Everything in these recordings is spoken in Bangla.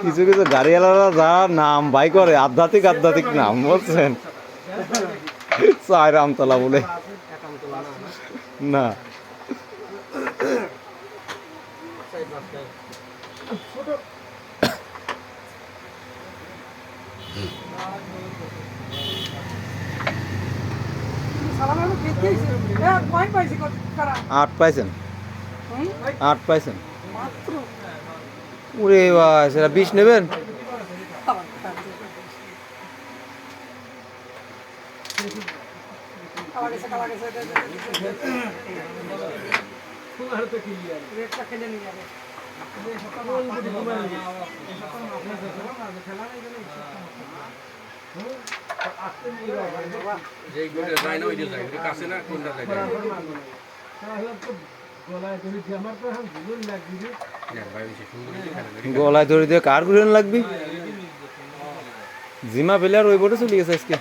কিছু কিছু গাড়িওয়ালারা যা নাম বাই করে আধ্যাত্মিক আধ্যাত্মিক নাম বলছেন, চার আমতলা বলে না। আট পাইছেন, 8 পাইছেন। ওরে ভাই, সেটা 20 নেবেন? গলায় ধরে দিয়ে কার ঘুরেন লাগবি? জিমা প্লেয়ার ওই বোর্ডে চলে গেছে আজকে।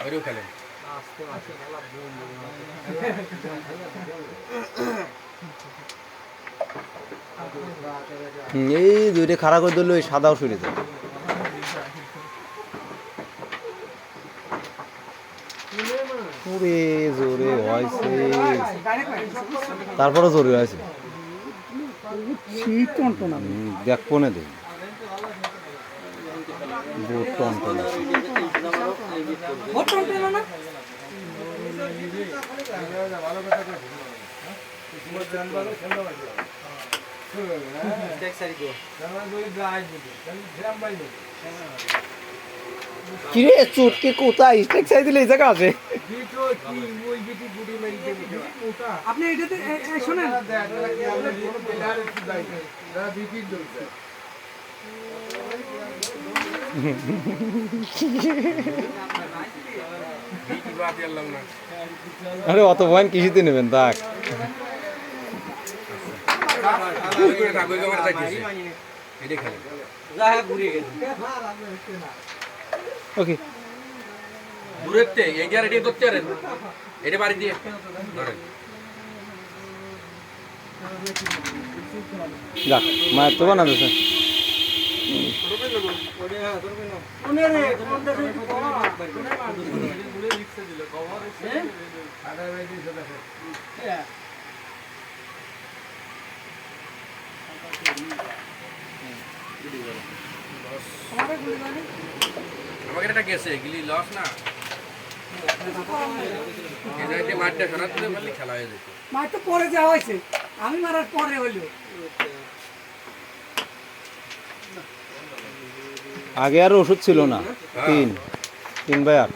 এই দুইটা খাড়া করে দিলে ওই সাদাও সরে যায়। ওরে জোরে হয়েছে, তারপরে জোরে হয়েছে। দেখ পনে দেখ কিরে চুটকে কোথায় স্টেক সাইজ দিলে এই জায়গা আছে? আপনি এটাতে শুনেন, আরে অত পয়েন্ট কৃষিতে নেবেন থাক। ওকে দূরের এইটা রেডি করতে পারেন, এটা বাড়ি দিয়ে ধরেন। যাক মায়ের তো বানাবে স্যার। আমাকে এটা গেছে গিলি লস না, মাঠটা সরাতে পারলে খেলা হয়ে যেত। মাঠ তো পরে যাওয়া হয়েছে, আমি মারার পরে হইলো। আগে আর ওষুধ ছিল না, 3 বাই 8।